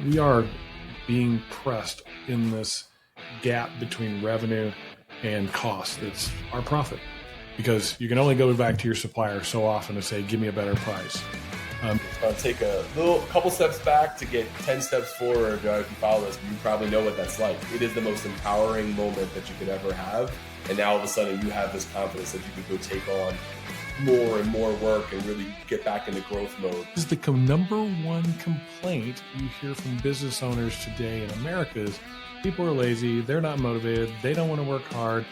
We are being pressed in this gap between revenue and cost. It's our profit, because you can only go back to your supplier so often to say, give me a better price. It's going to take a couple steps back to get 10 steps forward. If you follow this, you probably know what that's like. It is the most empowering moment that you could ever have. And now all of a sudden you have this confidence that you can go take on more and more work and really get back into growth mode. This is the number one complaint you hear from business owners today in America is people are lazy, they're not motivated, they don't want to work hard.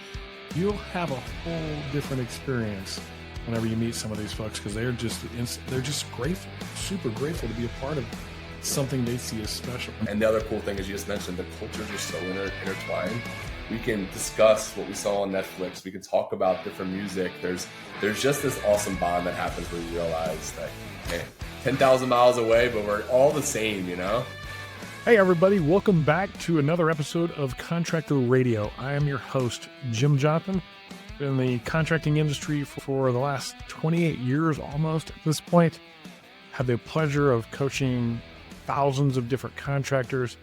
You'll have a whole different experience whenever you meet some of these folks, because they're just grateful, super grateful to be a part of something they see as special. And the other cool thing is, you just mentioned, the cultures are so intertwined. We can discuss what we saw on Netflix. We can talk about different music. There's just this awesome bond that happens where you realize that, hey, 10,000 miles away, but we're all the same, you know? Hey, everybody. Welcome back to another episode of Contractor Radio. I am your host, Jim Jonathan. Been in the contracting industry for the last 28 years almost at this point. Had the pleasure of coaching thousands of different contractors,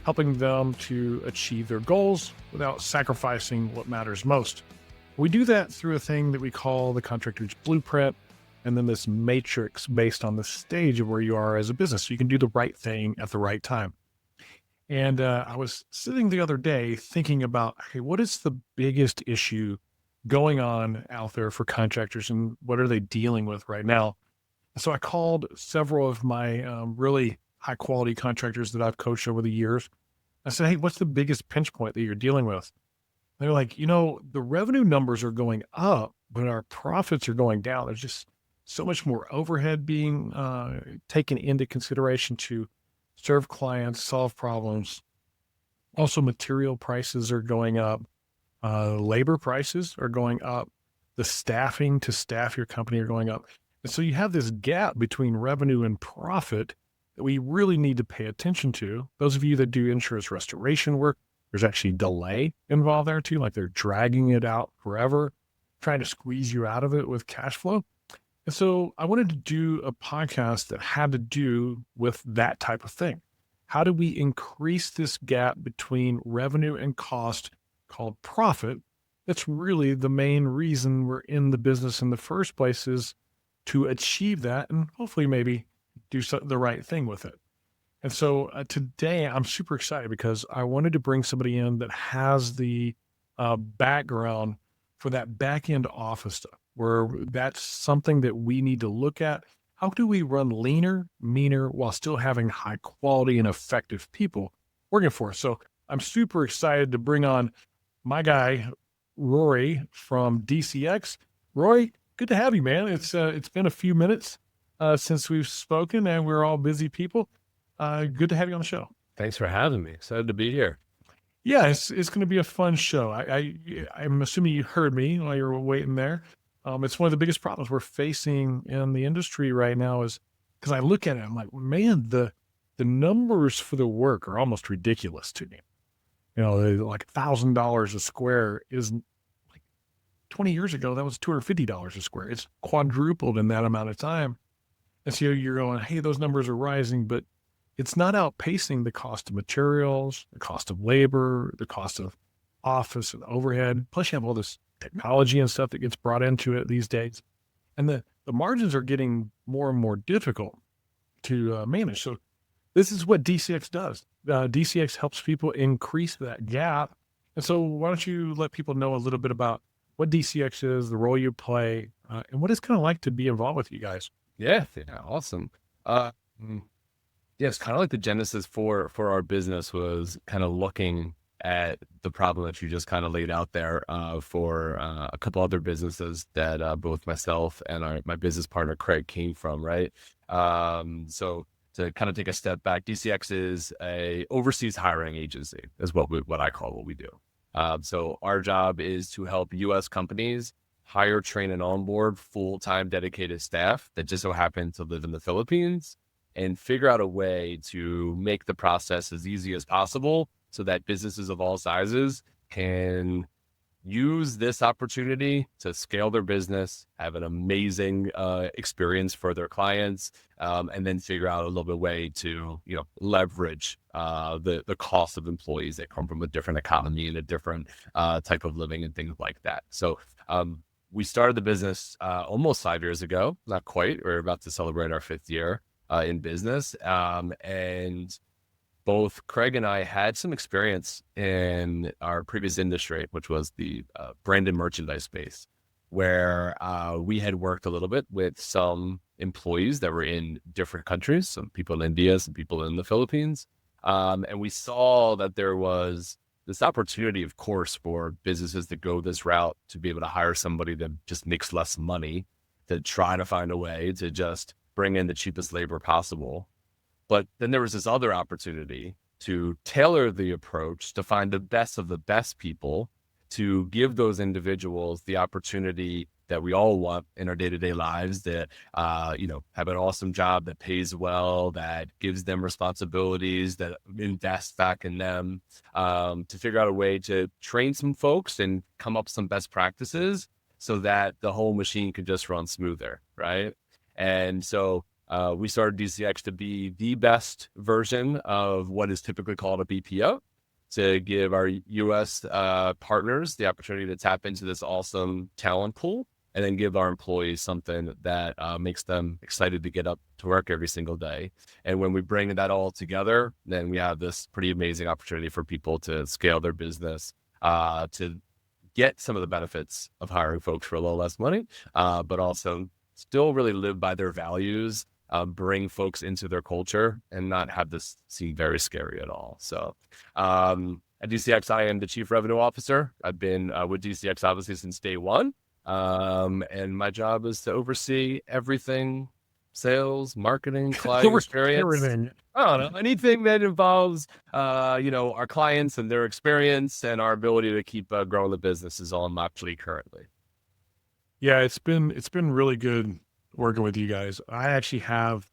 helping them to achieve their goals without sacrificing what matters most. We do that through a thing that we call the Contractor's Blueprint, and then this matrix based on the stage of where you are as a business, so you can do the right thing at the right time. And I was sitting the other day thinking about, hey, what is the biggest issue going on out there for contractors, and what are they dealing with right now? So I called several of my really high quality contractors that I've coached over the years. I said, hey, what's the biggest pinch point that you're dealing with? They're like, the revenue numbers are going up, but our profits are going down. There's just so much more overhead being taken into consideration to serve clients, solve problems. Also, material prices are going up. Labor prices are going up. The staffing to staff your company are going up. And so you have this gap between revenue and profit that we really need to pay attention to. Those of you that do insurance restoration work, there's actually delay involved there too. Like they're dragging it out forever, trying to squeeze you out of it with cash flow. And so I wanted to do a podcast that had to do with that type of thing. How do we increase this gap between revenue and cost, called profit? That's really the main reason we're in the business in the first place, is to achieve that and hopefully maybe do the right thing with it. And so today I'm super excited because I wanted to bring somebody in that has the background for that back end office stuff, where that's something that we need to look at. How do we run leaner, meaner, while still having high quality and effective people working for us? So I'm super excited to bring on my guy, Rory from DCX. Rory, good to have you, man. It's been a few minutes since we've spoken, and we're all busy people. Good to have you on the show. Thanks for having me. Excited to be here. Yeah, it's going to be a fun show. I'm assuming you heard me while you were waiting there. It's one of the biggest problems we're facing in the industry right now, is because I look at it, I'm like, man, the numbers for the work are almost ridiculous to me. Like $1,000 a square is like 20 years ago, that was $250 a square. It's quadrupled in that amount of time. And so you're going, hey, those numbers are rising, but it's not outpacing the cost of materials, the cost of labor, the cost of office and overhead. Plus you have all this technology and stuff that gets brought into it these days. And the margins are getting more and more difficult to manage. So this is what DCX does. DCX helps people increase that gap. And so why don't you let people know a little bit about what DCX is, the role you play, and what it's kind of like to be involved with you guys. Yeah, awesome. It's kind of like the genesis for our business was kind of looking at the problem that you just kind of laid out there for a couple other businesses that both myself and my business partner Craig came from, right? So to kind of take a step back, DCX is a overseas hiring agency, is what I call what we do. So our job is to help U.S. companies hire, train, and onboard full-time dedicated staff that just so happen to live in the Philippines, and figure out a way to make the process as easy as possible so that businesses of all sizes can use this opportunity to scale their business, have an amazing experience for their clients, and then figure out a little bit way to, leverage the cost of employees that come from a different economy and a different type of living and things like that. So we started the business almost 5 years ago, not quite. We're about to celebrate our 5th year in business. And both Craig and I had some experience in our previous industry, which was the branded merchandise space, where we had worked a little bit with some employees that were in different countries, some people in India, some people in the Philippines. And we saw that there was this opportunity, of course, for businesses to go this route, to be able to hire somebody that just makes less money, to try to find a way to just bring in the cheapest labor possible. But then there was this other opportunity to tailor the approach to find the best of the best people, to give those individuals the opportunity that we all want in our day-to-day lives, that, have an awesome job that pays well, that gives them responsibilities, that invest back in them, to figure out a way to train some folks and come up with some best practices so that the whole machine could just run smoother, right? And so we started DCX to be the best version of what is typically called a BPO, to give our U.S. partners the opportunity to tap into this awesome talent pool, and then give our employees something that makes them excited to get up to work every single day. And when we bring that all together, then we have this pretty amazing opportunity for people to scale their business, to get some of the benefits of hiring folks for a little less money, but also still really live by their values, bring folks into their culture, and not have this seem very scary at all. So at DCX, I am the Chief Revenue Officer. I've been with DCX obviously since day one. And my job is to oversee everything: sales, marketing, client experience. Everything. I don't know, anything that involves, our clients and their experience and our ability to keep growing the business is all on my plate currently. Yeah, it's been really good working with you guys. I actually have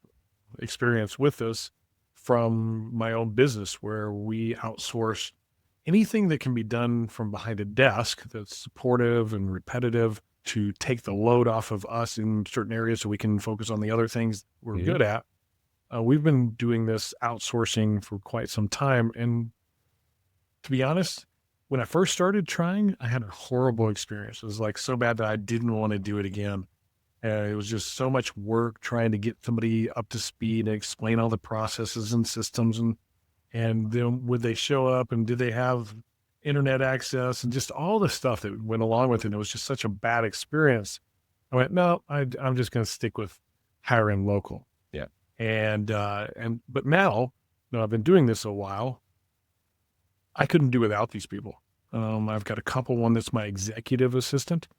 experience with this from my own business, where we outsource anything that can be done from behind a desk that's supportive and repetitive, to take the load off of us in certain areas so we can focus on the other things we're good at. We've been doing this outsourcing for quite some time. And to be honest, when I first started trying, I had a horrible experience. It was like so bad that I didn't want to do it again. It was just so much work trying to get somebody up to speed and explain all the processes and systems, and then would they show up, and did they have internet access, and just all the stuff that went along with it. It was just such a bad experience. I went, no, I'm just going to stick with hiring local. Yeah. But now, I've been doing this a while. I couldn't do without these people. I've got a couple. One that's my executive assistant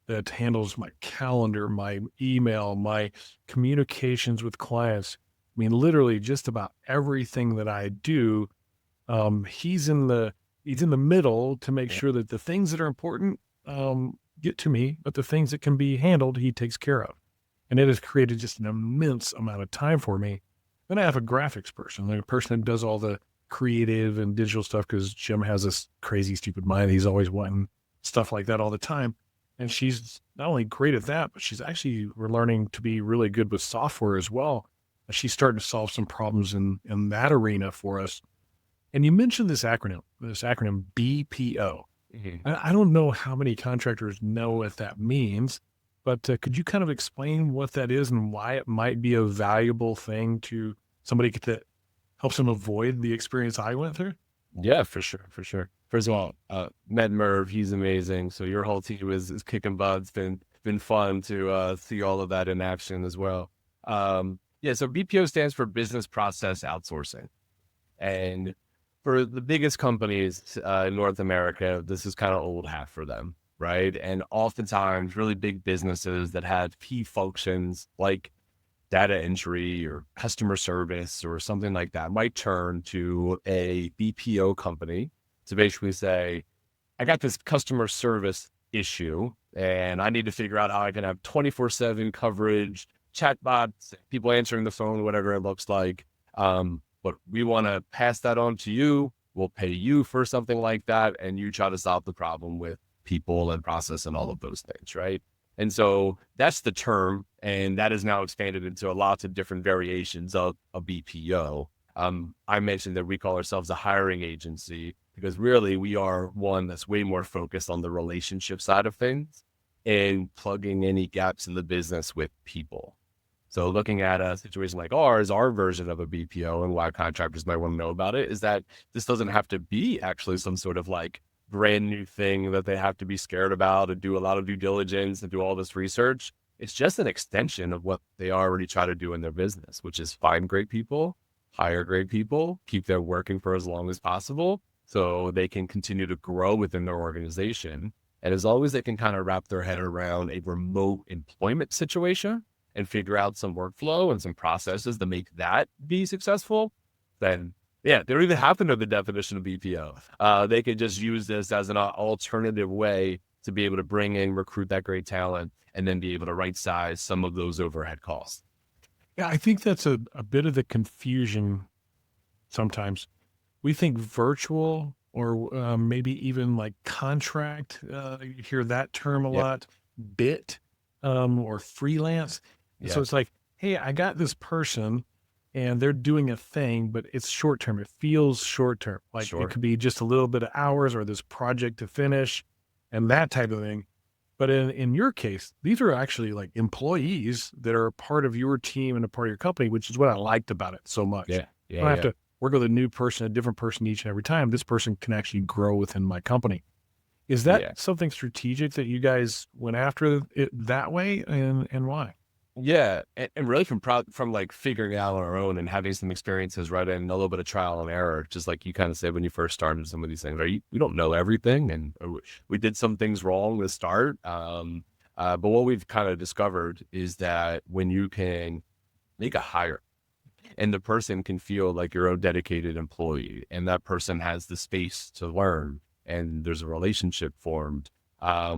that handles my calendar, my email, my communications with clients. I mean, literally just about everything that I do. He's in the middle to make sure that the things that are important get to me, but the things that can be handled, he takes care of. And it has created just an immense amount of time for me. Then I have a graphics person, a person that does all the creative and digital stuff, because Jim has this crazy, stupid mind. He's always wanting stuff like that all the time. And she's not only great at that, but we're learning to be really good with software as well. She's starting to solve some problems in that arena for us. And you mentioned this acronym BPO. Mm-hmm. I don't know how many contractors know what that means, but could you kind of explain what that is and why it might be a valuable thing to somebody that helps them avoid the experience I went through? Yeah, for sure. First of all, met Merv, he's amazing. So your whole team is kicking butt. It's been fun to see all of that in action as well. So BPO stands for Business Process Outsourcing. And for the biggest companies in North America, this is kind of old hat for them, right? And oftentimes really big businesses that have key functions like data entry or customer service or something like that might turn to a BPO company to basically say, I got this customer service issue and I need to figure out how I can have 24/7 coverage, chatbots, people answering the phone, whatever it looks like. But we want to pass that on to you. We'll pay you for something like that. And you try to solve the problem with people and process and all of those things, right? And so that's the term, and that is now expanded into lots of different variations of a BPO. I mentioned that we call ourselves a hiring agency because really we are one that's way more focused on the relationship side of things and plugging any gaps in the business with people. So looking at a situation like ours, our version of a BPO, and why contractors might want to know about it is that this doesn't have to be actually some sort of like brand new thing that they have to be scared about and do a lot of due diligence and do all this research. It's just an extension of what they already try to do in their business, which is find great people, hire great people, keep them working for as long as possible so they can continue to grow within their organization. And as long as they can kind of wrap their head around a remote employment situation and figure out some workflow and some processes to make that be successful, then yeah, they don't even have to know the definition of BPO. They could just use this as an alternative way to be able to bring in, recruit that great talent, and then be able to right size some of those overhead costs. Yeah, I think that's a bit of the confusion sometimes. We think virtual or maybe even like contract, you hear that term a lot, bit or freelance. And so it's like, hey, I got this person and they're doing a thing, but it's short term. It feels short term. Like it could be just a little bit of hours or this project to finish and that type of thing. But in your case, these are actually like employees that are a part of your team and a part of your company, which is what I liked about it so much. I don't have to work with a new person, a different person each and every time. This person can actually grow within my company. Is that something strategic that you guys went after it that way, and why? Yeah, and really from like figuring it out on our own and having some experiences, right, and a little bit of trial and error, just like you kind of said when you first started some of these things, right? We don't know everything, and we did some things wrong to start. But what we've kind of discovered is that when you can make a hire and the person can feel like your own dedicated employee and that person has the space to learn and there's a relationship formed, a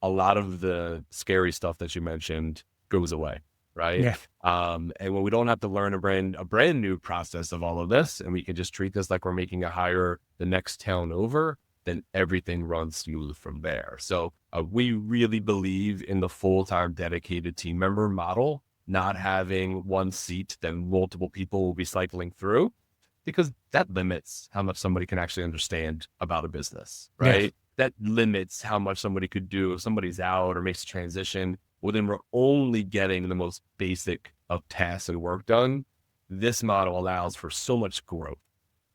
lot of the scary stuff that you mentioned goes away, right? Yeah. And when we don't have to learn a brand new process of all of this, and we can just treat this like we're making a hire the next town over, then everything runs smooth from there. So we really believe in the full-time dedicated team member model, not having one seat that multiple people will be cycling through, because that limits how much somebody can actually understand about a business, right? Yeah. That limits how much somebody could do if somebody's out or makes a transition. Well, then we're only getting the most basic of tasks and work done. This model allows for so much growth.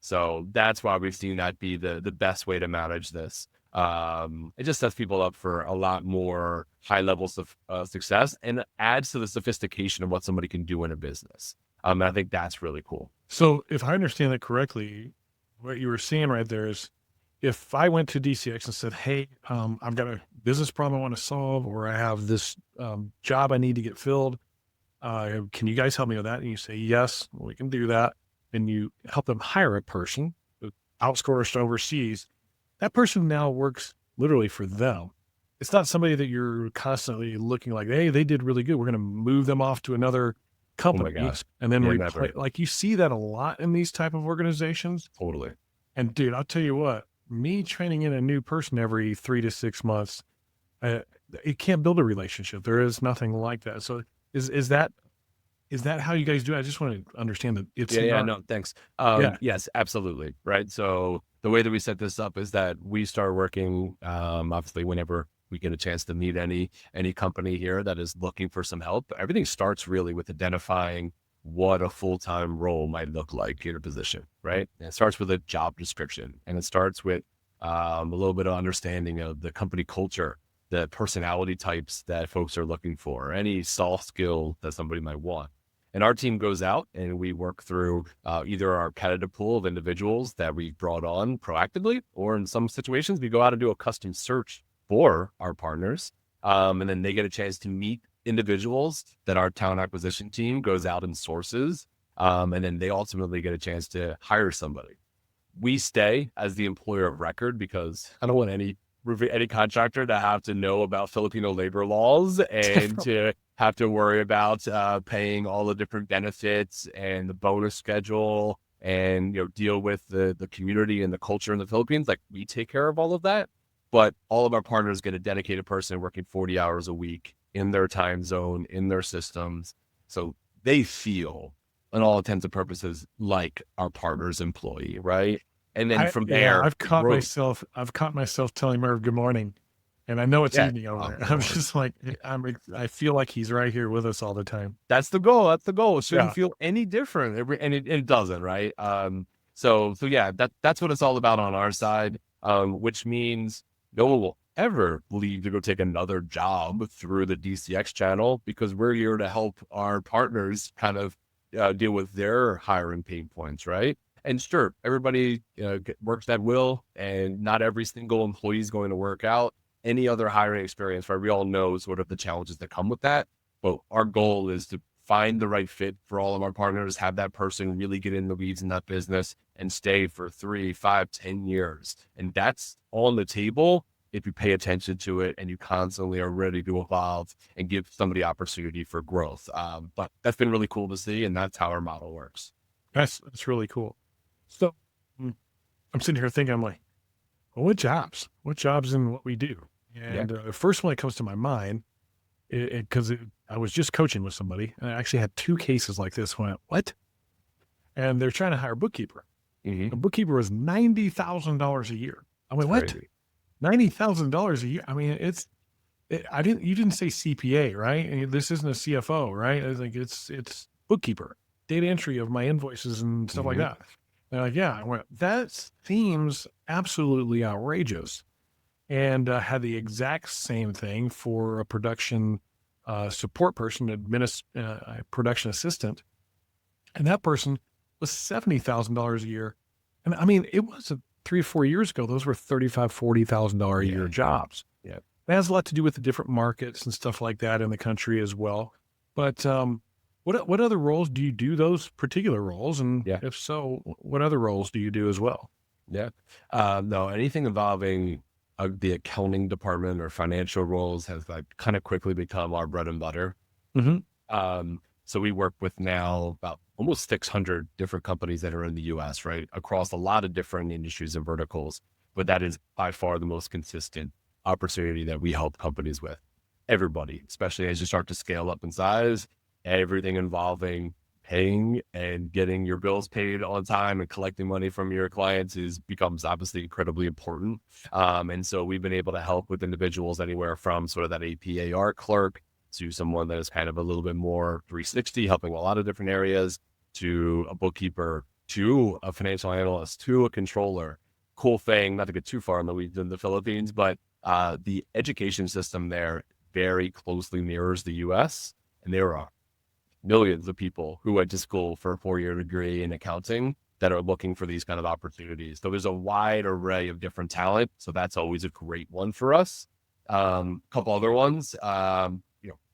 So that's why we've seen that be the best way to manage this. It just sets people up for a lot more high levels of success and adds to the sophistication of what somebody can do in a business. And I think that's really cool. So if I understand that correctly, what you were saying right there is, if I went to DCX and said, hey, I've got a business problem I want to solve, or I have this job I need to get filled, can you guys help me with that? And you say, yes, we can do that. And you help them hire a person, outsourced overseas. That person now works literally for them. It's not somebody that you're constantly looking like, hey, they did really good, we're going to move them off to another company. Oh my gosh. And then replace. Like you see that a lot in these type of organizations. Totally. And dude, I'll tell you what, me training in a new person every 3 to 6 months, it can't build a relationship. There is nothing like that. So is that how you guys do it? I just want to understand that it's no, thanks. Yes, absolutely. Right. So the way that we set this up is that we start working, obviously whenever we get a chance to meet any company here that is looking for some help. Everything starts really with identifying what a full-time role might look like in a position, right? And it starts with a job description, and it starts with a little bit of understanding of the company culture, the personality types that folks are looking for, any soft skill that somebody might want. And our team goes out and we work through either our candidate pool of individuals that we've brought on proactively, or in some situations, we go out and do a custom search for our partners. And then they get a chance to meet individuals that our talent acquisition team goes out and sources. And then they ultimately get a chance to hire somebody. We stay as the employer of record because I don't want any contractor to have to know about Filipino labor laws and to have to worry about paying all the different benefits and the bonus schedule and deal with the community and the culture in the Philippines. Like, we take care of all of that. but all of our partners get a dedicated person working 40 hours a week in their time zone, in their systems. So they feel, in all intents and purposes, like our partner's employee, right? And then from there, I've it caught grows. myself telling Merv good morning, and I know it's Yeah. evening over Oh, there. my I'm Lord. just like, I feel like he's right here with us all the time. That's the goal. That's the goal. It shouldn't Yeah. feel any different, and it doesn't, right? So yeah, that's what it's all about on our side. Which means no one will ever leave to go take another job through the DCX channel, because we're here to help our partners kind of deal with their hiring pain points, right? And sure, everybody works at will, and not every single employee is going to work out. Any other hiring experience, right? We all know sort of the challenges that come with that. But our goal is to find the right fit for all of our partners, have that person really get in the weeds in that business and stay for 3, 5, 10 years. And that's on the table if you pay attention to it and you constantly are ready to evolve and give somebody opportunity for growth. But that's been really cool to see, and that's how our model works. That's really cool. So I'm sitting here thinking, I'm like, well, what jobs in what we do? And first one that comes to my mind, because I was just coaching with somebody, and I actually had 2 cases like this. Went, what? And they're trying to hire a bookkeeper. Mm-hmm. A bookkeeper was $90,000 a year. I went, That's what? crazy. $90,000 a year? I mean, you didn't say CPA, right? And this isn't a CFO, right? I think it's bookkeeper, data entry of my invoices and stuff like that. They're like, yeah. I went, that seems absolutely outrageous. And had the exact same thing for a production support person, production assistant. And that person was $70,000 a year. And I mean, it was 3 or 4 years ago, those were $35,000, $40,000 a year jobs. Yeah. That has a lot to do with the different markets and stuff like that in the country as well. But what other roles do you do, those particular roles? And if so, what other roles do you do as well? Yeah. No, anything involving the accounting department or financial roles has like kind of quickly become our bread and butter. So we work with now about almost 600 different companies that are in the US, right? Across a lot of different industries and verticals, but that is by far the most consistent opportunity that we help companies with. Everybody, especially as you start to scale up in size, everything involving paying and getting your bills paid on time and collecting money from your clients becomes obviously incredibly important. And so we've been able to help with individuals anywhere from sort of that APAR clerk to someone that is kind of a little bit more 360, helping with a lot of different areas, to a bookkeeper, to a financial analyst, to a controller. Cool thing, not to get too far in the weeds in the Philippines, but the education system there very closely mirrors the US. And there are millions of people who went to school for a 4-year degree in accounting that are looking for these kind of opportunities. So there's a wide array of different talent. So that's always a great one for us. Couple other ones,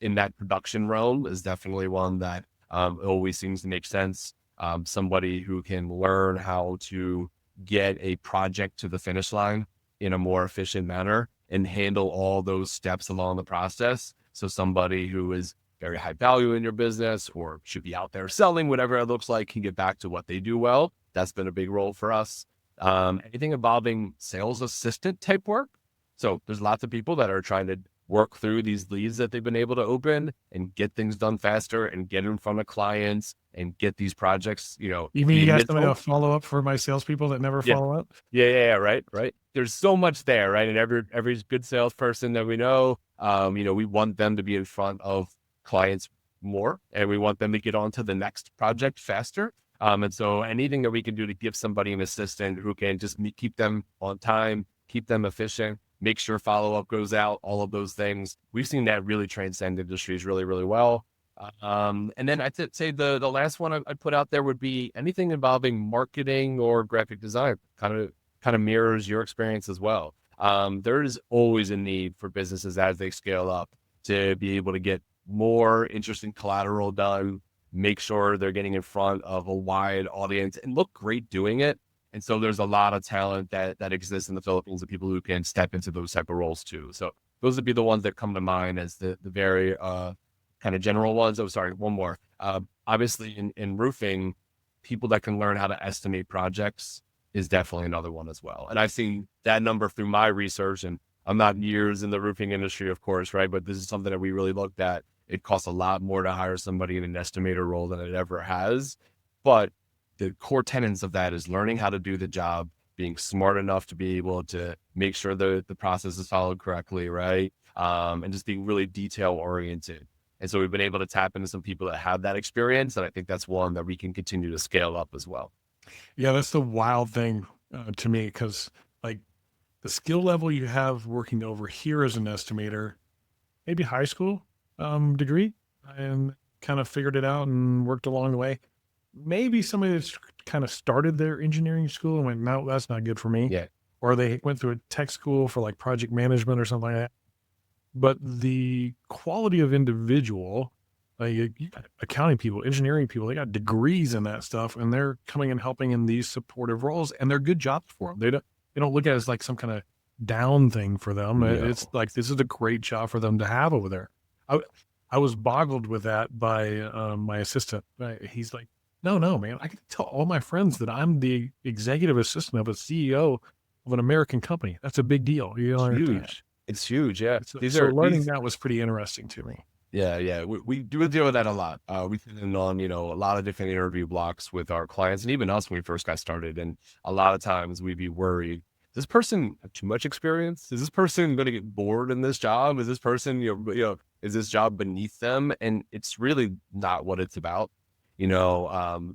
in that production realm is definitely one that always seems to make sense. Somebody who can learn how to get a project to the finish line in a more efficient manner and handle all those steps along the process. So somebody who is very high value in your business or should be out there selling, whatever it looks like, can get back to what they do well. That's been a big role for us. Anything involving sales assistant type work. So there's lots of people that are trying to work through these leads that they've been able to open and get things done faster and get in front of clients and get these projects, You mean you guys somebody to follow up for my salespeople that never follow up? Yeah, right. There's so much there, right? And every good salesperson that we know, we want them to be in front of clients more, and we want them to get on to the next project faster. And so anything that we can do to give somebody an assistant who can just keep them on time, keep them efficient, make sure follow-up goes out, all of those things. We've seen that really transcend industries really, really well. And then I'd say the last one I'd put out there would be anything involving marketing or graphic design, kind of mirrors your experience as well. There is always a need for businesses as they scale up to be able to get more interesting collateral done, make sure they're getting in front of a wide audience and look great doing it. And so there's a lot of talent that exists in the Philippines of people who can step into those type of roles too. So those would be the ones that come to mind as the very kind of general ones. Oh, sorry, one more. Obviously in roofing, people that can learn how to estimate projects is definitely another one as well. And I've seen that number through my research and I'm not years in the roofing industry, of course, right? But this is something that we really looked at. It costs a lot more to hire somebody in an estimator role than it ever has. But the core tenets of that is learning how to do the job, being smart enough to be able to make sure the process is followed correctly, right? And just being really detail oriented. And so we've been able to tap into some people that have that experience. And I think that's one that we can continue to scale up as well. Yeah, that's the wild thing to me, because like the skill level you have working over here as an estimator, maybe high school degree, and kind of figured it out and worked along the way. Maybe somebody that's kind of started their engineering school and went, no, that's not good for me. Yeah. Or they went through a tech school for like project management or something like that. But the quality of individual, like you got accounting people, engineering people, they got degrees in that stuff, and they're coming and helping in these supportive roles, and they're good jobs for them. They don't look at it as like some kind of down thing for them. No. It's like, this is a great job for them to have over there. I was boggled with that by my assistant. He's like, no, man, I can tell all my friends that I'm the executive assistant of a CEO of an American company. That's a big deal. You don't understand. Huge. It's huge. Yeah. So learning that was pretty interesting to me. Yeah. We do deal with that a lot. We've been on, a lot of different interview blocks with our clients and even us when we first got started. And a lot of times we'd be worried, does this person have too much experience? Is this person going to get bored in this job? Is this person, is this job beneath them? And it's really not what it's about.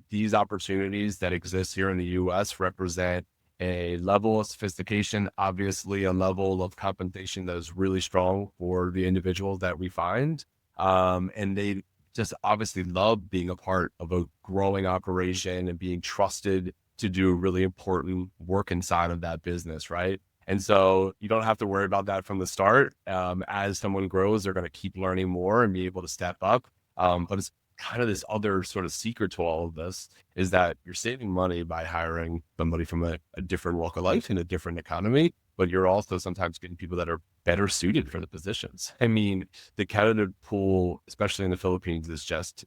These opportunities that exist here in the US represent a level of sophistication, obviously a level of compensation that is really strong for the individuals that we find. And they just obviously love being a part of a growing operation and being trusted to do really important work inside of that business, right? And so you don't have to worry about that from the start. As someone grows, they're going to keep learning more and be able to step up. But it's kind of this other sort of secret to all of this is that you're saving money by hiring somebody from a different walk of life in a different economy, but you're also sometimes getting people that are better suited for the positions. I mean, the candidate pool, especially in the Philippines, is just,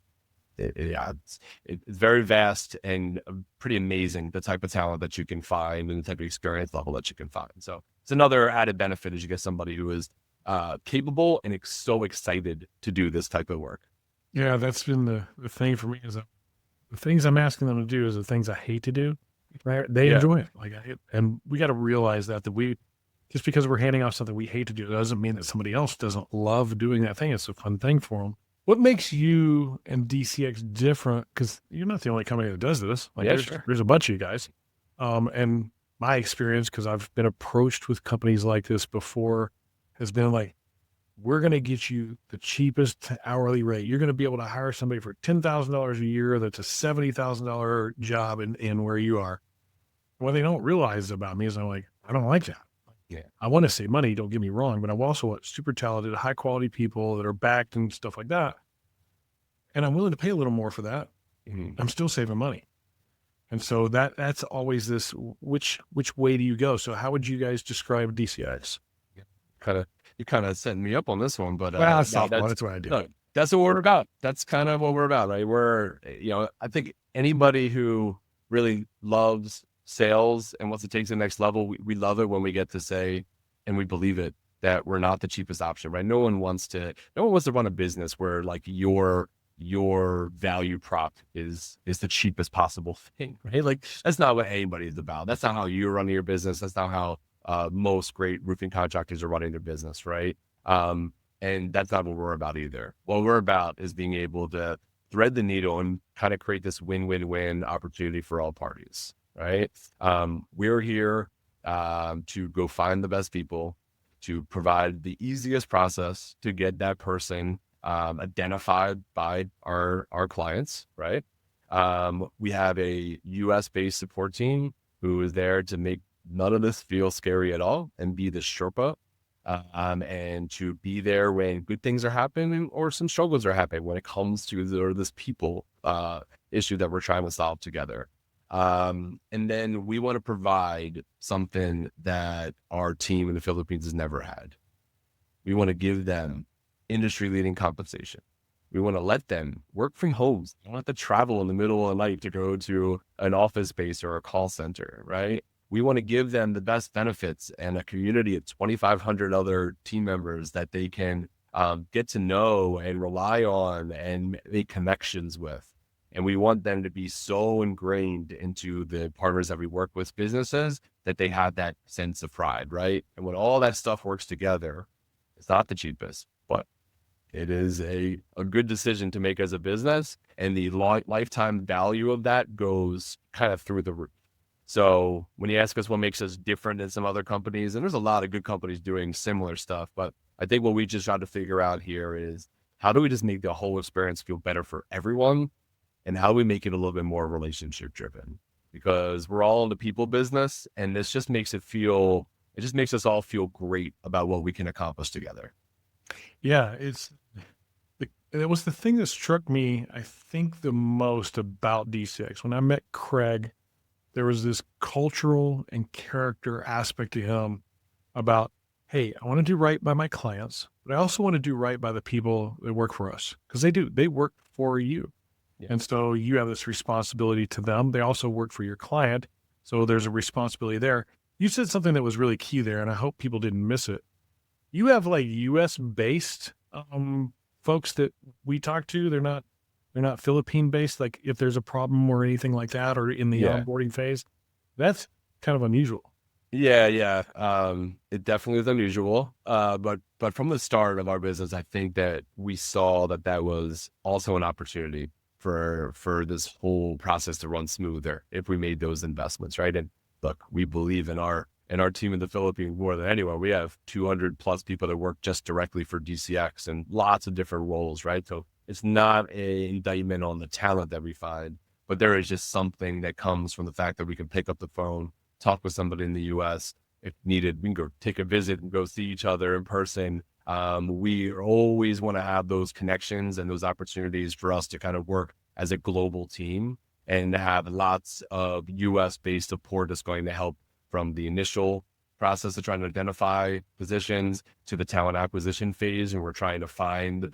it's very vast and pretty amazing, the type of talent that you can find and the type of experience level that you can find. So it's another added benefit as you get somebody who is capable and so excited to do this type of work. Yeah, that's been the thing for me, is that the things I'm asking them to do is the things I hate to do. Right? They enjoy it. And we got to realize that just because we're handing off something we hate to do, doesn't mean that somebody else doesn't love doing that thing. It's a fun thing for them. What makes you and DCX different? Because you're not the only company that does this. There's a bunch of you guys. And my experience, because I've been approached with companies like this before, has been like, we're going to get you the cheapest hourly rate. You're going to be able to hire somebody for $10,000 a year. That's a $70,000 job in where you are. What they don't realize about me is I'm like, I don't like that. Yeah. I want to save money. Don't get me wrong, but I also want super talented, high quality people that are backed and stuff like that. And I'm willing to pay a little more for that. Mm-hmm. I'm still saving money. And so that's always this, which way do you go? So how would you guys describe DCX? You're kind of setting me up on this one, but that's what I do. No, that's what we're about. That's kind of what we're about, right? I think anybody who really loves sales and wants to take to the next level, we love it when we get to say, and we believe it, that we're not the cheapest option, right? No one wants to run a business where like your value prop is the cheapest possible thing, right? Like that's not what anybody's about. That's not how you're running your business. That's not how most great roofing contractors are running their business, right? And that's not what we're about either. What we're about is being able to thread the needle and kind of create this win-win-win opportunity for all parties, right? We're here to go find the best people, to provide the easiest process to get that person identified by our clients, right? We have a US-based support team who is there to make none of this feel scary at all and be the Sherpa, and to be there when good things are happening or some struggles are happening when it comes to this people issue that we're trying to solve together. And then we want to provide something that our team in the Philippines has never had. We want to give them industry-leading compensation. We want to let them work from home. They don't have to travel in the middle of the night to go to an office space or a call center, right? we want to give them the best benefits and a community of 2,500 other team members that they can get to know and rely on and make connections with. And we want them to be so ingrained into the partners that we work with, businesses, that they have that sense of pride, right? And when all that stuff works together, it's not the cheapest, but it is a good decision to make as a business. And the lifetime value of that goes kind of through the roof. So when you ask us what makes us different than some other companies, and there's a lot of good companies doing similar stuff, but I think what we just try to figure out here is, how do we just make the whole experience feel better for everyone? And how do we make it a little bit more relationship driven? Because we're all in the people business, and this just makes it just makes us all feel great about what we can accomplish together. Yeah, it was the thing that struck me, I think, the most about DCX. When I met Craig, there was this cultural and character aspect to him about, hey, I want to do right by my clients, but I also want to do right by the people that work for us, because they work for you. Yeah. And so you have this responsibility to them. They also work for your client. So there's a responsibility there. You said something that was really key there, and I hope people didn't miss it. You have like US based folks that we talk to. They're not Philippine based. Like if there's a problem or anything like that, or in the onboarding phase, that's kind of unusual. Yeah. It definitely is unusual. But from the start of our business, I think that we saw that was also an opportunity for this whole process to run smoother if we made those investments, right? And look, we believe in our team in the Philippines more than anywhere. We have 200 plus people that work just directly for DCX and lots of different roles, right? So it's not an indictment on the talent that we find, but there is just something that comes from the fact that we can pick up the phone, talk with somebody in the US. If needed, we can go take a visit and go see each other in person. We always want to have those connections and those opportunities for us to kind of work as a global team and have lots of US based support that's going to help from the initial process of trying to identify positions to the talent acquisition phase. And we're trying to find the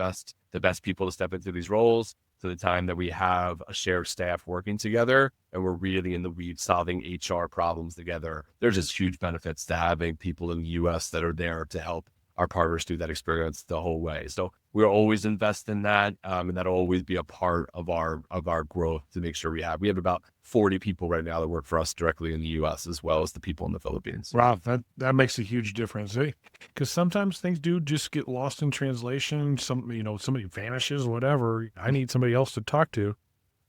best people to step into these roles, to the time that we have a shared staff working together and we're really in the weeds solving HR problems together. There's just huge benefits to having people in the US that are there to help our partners through that experience the whole way. So we'll always invest in that, and that'll always be a part of our growth to make sure we have about 40 people right now that work for us directly in the US, as well as the people in the Philippines. Wow, that makes a huge difference, because sometimes things do just get lost in translation. Somebody vanishes, whatever. I need somebody else to talk to,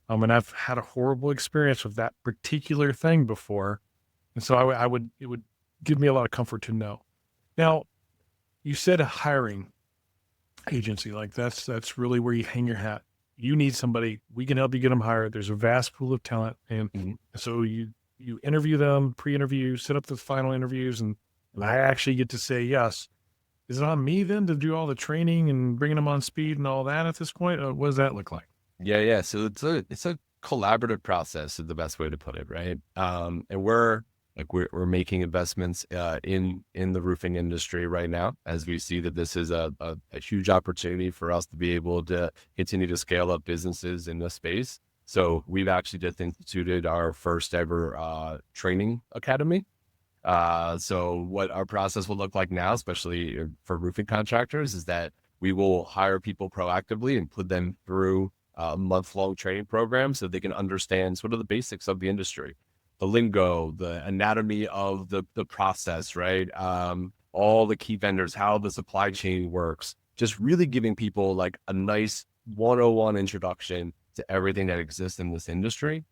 and I've had a horrible experience with that particular thing before, and so it would give me a lot of comfort to know. Now, you said a hiring agency, like that's really where you hang your hat. You need somebody, we can help you get them hired. There's a vast pool of talent. And so you interview them, pre-interview, set up the final interviews, and I actually get to say yes. Is it on me then to do all the training and bringing them on speed and all that at this point? What does that look like? Yeah. So it's a collaborative process is the best way to put it, right? And we're making investments in the roofing industry right now, as we see that this is a huge opportunity for us to be able to continue to scale up businesses in this space. So we've actually just instituted our first ever training academy. So what our process will look like now, especially for roofing contractors, is that we will hire people proactively and put them through a month-long training program so they can understand sort of the basics of the industry. The lingo, the anatomy of the process, right? All the key vendors, how the supply chain works, just really giving people like a nice 101 introduction to everything that exists in this industry.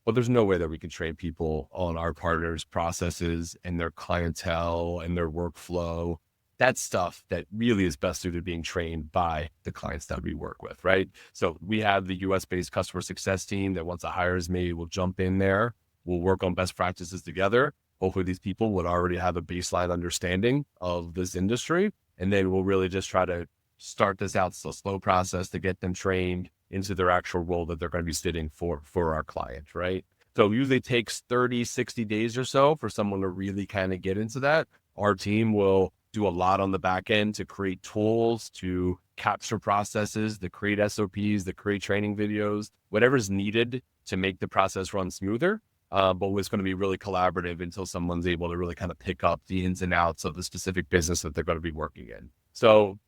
But there's no way that we can train people on our partners' processes and their clientele and their workflow. That's stuff that really is best suited being trained by the clients that we work with, right? So we have the US-based customer success team that once a hire is made, will jump in there. We'll work on best practices together. Hopefully these people would already have a baseline understanding of this industry. And then we'll really just try to start this out, a slow process to get them trained into their actual role that they're going to be sitting for our client, right? So it usually takes 30, 60 days or so for someone to really kind of get into that. Our team will do a lot on the back end to create tools, to capture processes, to create SOPs, to create training videos, whatever's needed to make the process run smoother. but it's going to be really collaborative until someone's able to really kind of pick up the ins and outs of the specific business that they're going to be working in. So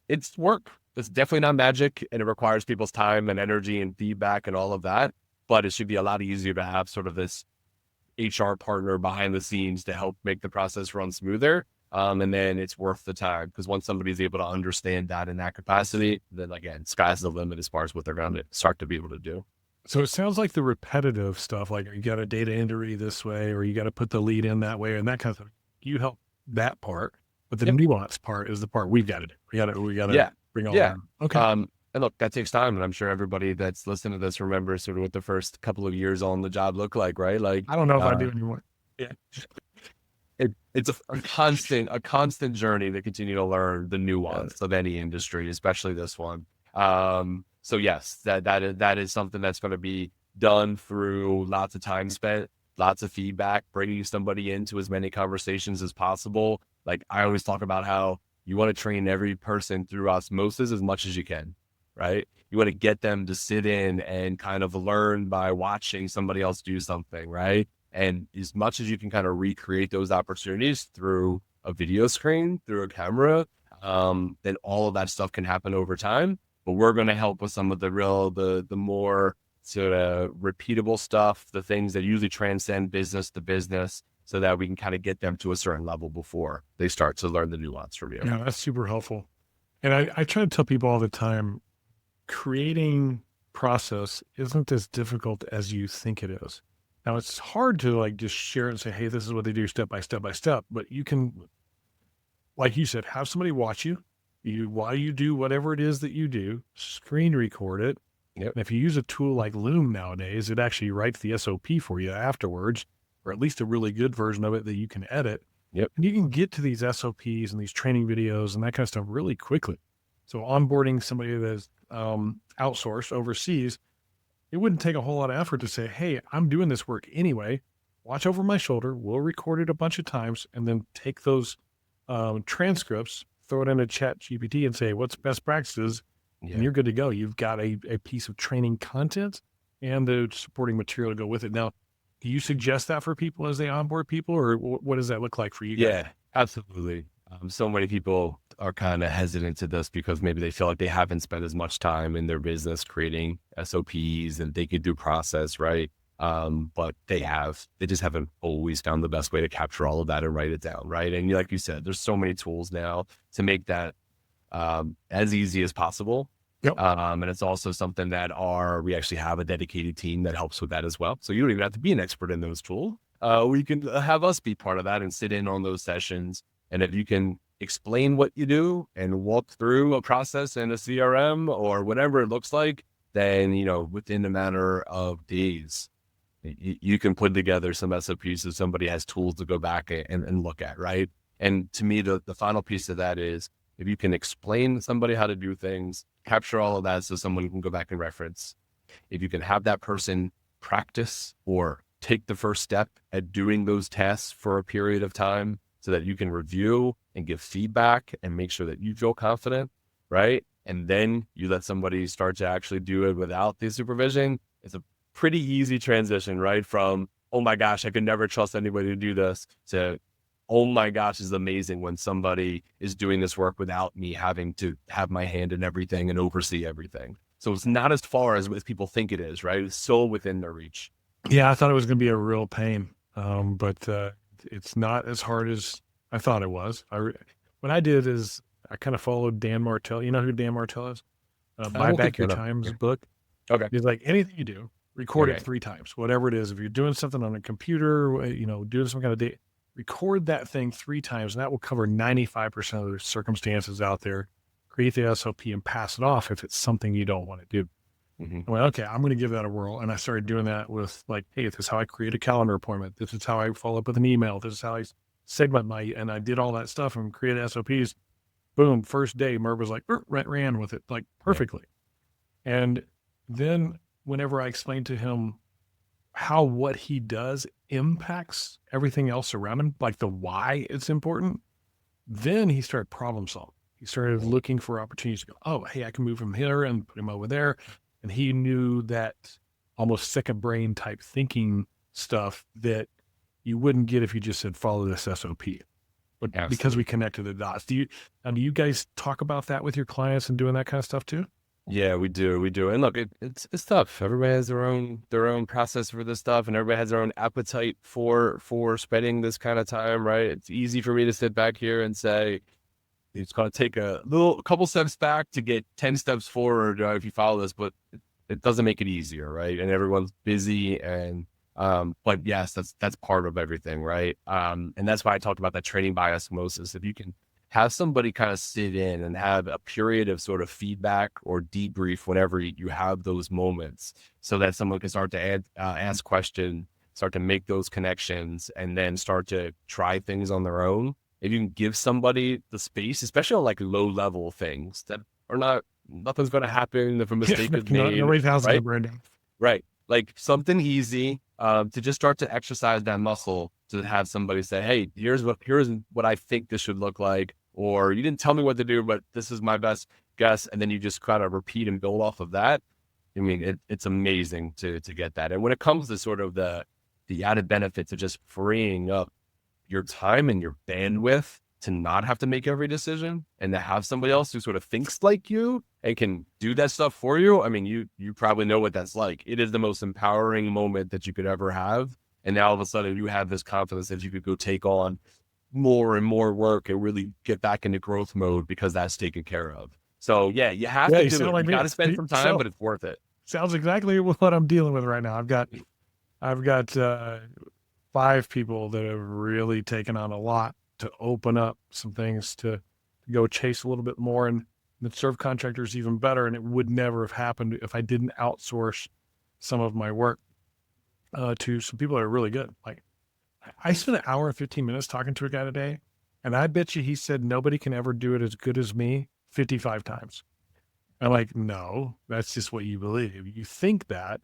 it's work. It's definitely not magic, and it requires people's time and energy and feedback and all of that. But it should be a lot easier to have sort of this HR partner behind the scenes to help make the process run smoother. And then it's worth the time, because once somebody's able to understand that in that capacity, then again, sky's the limit as far as what they're going to start to be able to do. So it sounds like the repetitive stuff, like you got a data entry this way, or you got to put the lead in that way, and that kind of thing. You help that part, but the nuance part is the part we've got to do. We got to bring all that. Okay. And look, that takes time, and I'm sure everybody that's listening to this remembers sort of what the first couple of years on the job look like, right? Like, I don't know if I do anymore. Yeah. It's a constant journey to continue to learn the nuance of any industry, especially this one. So yes, that is something that's going to be done through lots of time spent, lots of feedback, bringing somebody into as many conversations as possible. Like I always talk about how you want to train every person through osmosis as much as you can, right? You want to get them to sit in and kind of learn by watching somebody else do something, right? And as much as you can kind of recreate those opportunities through a video screen, through a camera, then all of that stuff can happen over time. But we're going to help with some of the more sort of repeatable stuff, the things that usually transcend business to business, so that we can kind of get them to a certain level before they start to learn the nuance from you. Yeah, that's super helpful. And I try to tell people all the time, creating process isn't as difficult as you think it is. Now, it's hard to like just share and say, hey, this is what they do step by step by step. But you can, like you said, have somebody watch you while you do whatever it is that you do, screen record it. Yep. And if you use a tool like Loom nowadays, it actually writes the SOP for you afterwards, or at least a really good version of it that you can edit. Yep. And you can get to these SOPs and these training videos and that kind of stuff really quickly. So onboarding somebody that's outsourced overseas, it wouldn't take a whole lot of effort to say, hey, I'm doing this work anyway. Watch over my shoulder. We'll record it a bunch of times and then take those transcripts, throw it in a chat GPT and say, what's best practices? Yeah. And you're good to go. You've got a piece of training content and the supporting material to go with it. Now, do you suggest that for people as they onboard people, or what does that look like for you guys? Yeah, absolutely. So many people are kind of hesitant to this because maybe they feel like they haven't spent as much time in their business creating SOPs and they could do process, right? But they just haven't always found the best way to capture all of that and write it down, right? And like you said, there's so many tools now to make that as easy as possible. Yep. And it's also something that we actually have a dedicated team that helps with that as well. So you don't even have to be an expert in those tools. We can have us be part of that and sit in on those sessions. And if you can explain what you do and walk through a process in a CRM or whatever it looks like, then, within a matter of days, you can put together some SOPs so somebody has tools to go back and look at, right? And to me, the final piece of that is, if you can explain to somebody how to do things, capture all of that so someone can go back and reference. If you can have that person practice or take the first step at doing those tasks for a period of time so that you can review and give feedback and make sure that you feel confident, right? And then you let somebody start to actually do it without the supervision. It's a pretty easy transition, right? From, oh my gosh, I could never trust anybody to do this, to, oh my gosh, it's amazing when somebody is doing this work without me having to have my hand in everything and oversee everything. So it's not as far as people think it is, right? It's so within their reach. Yeah, I thought it was going to be a real pain, but it's not as hard as I thought it was. What I did is I kind of followed Dan Martell. You know who Dan Martell is? Buy Back Your Time's book. Okay. He's like, anything you do, record it 3 times, whatever it is. If you're doing something on a computer, doing some kind of data, record that thing 3 times, and that will cover 95% of the circumstances out there. Create the SOP and pass it off if it's something you don't want to do. Mm-hmm. I went, okay, I'm going to give that a whirl. And I started doing that with like, hey, this is how I create a calendar appointment. This is how I follow up with an email. This is how I segment and I did all that stuff and created SOPs. Boom. First day, Merv was like, ran with it like perfectly. Yeah. And then whenever I explained to him how what he does impacts everything else around him, like the why it's important, then he started problem solving. He started looking for opportunities to go, oh, hey, I can move him here and put him over there. And he knew that almost second brain type thinking stuff that you wouldn't get if you just said, follow this SOP. But because we connected the dots, do you guys talk about that with your clients and doing that kind of stuff too? Yeah, we do. And look, it's tough. Everybody has their own process for this stuff, and everybody has their own appetite for spending this kind of time, right? It's easy for me to sit back here and say, it's going to take a couple steps back to get 10 steps forward if you follow this, but it doesn't make it easier, right? And everyone's busy, and but yes, that's part of everything, right? And that's why I talked about that training by osmosis. If you can have somebody kind of sit in and have a period of sort of feedback or debrief whenever you have those moments, so that someone can start to ask questions, start to make those connections, and then start to try things on their own. If you can give somebody the space, especially on like low level things that are nothing's going to happen if a mistake is made. Nobody's house right? is burned down. Right. Like something easy to just start to exercise that muscle, to have somebody say, hey, here's what I think this should look like. Or you didn't tell me what to do, but this is my best guess. And then you just kind of repeat and build off of that. I mean, it's amazing to get that. And when it comes to sort of the added benefits of just freeing up your time and your bandwidth to not have to make every decision and to have somebody else who sort of thinks like you and can do that stuff for you. I mean, you probably know what that's like. It is the most empowering moment that you could ever have. And now all of a sudden you have this confidence that you could go take on more and more work and really get back into growth mode because that's taken care of. So yeah, you have to do it. Like you got to spend some time, but it's worth it. Sounds exactly what I'm dealing with right now. I've got 5 people that have really taken on a lot to open up some things to go chase a little bit more and serve contractors even better. And it would never have happened if I didn't outsource some of my work to some people that are really good. Like I spent an hour and 15 minutes talking to a guy today, and I bet you he said nobody can ever do it as good as me 55 times. I'm like, no, that's just what you believe. You think that,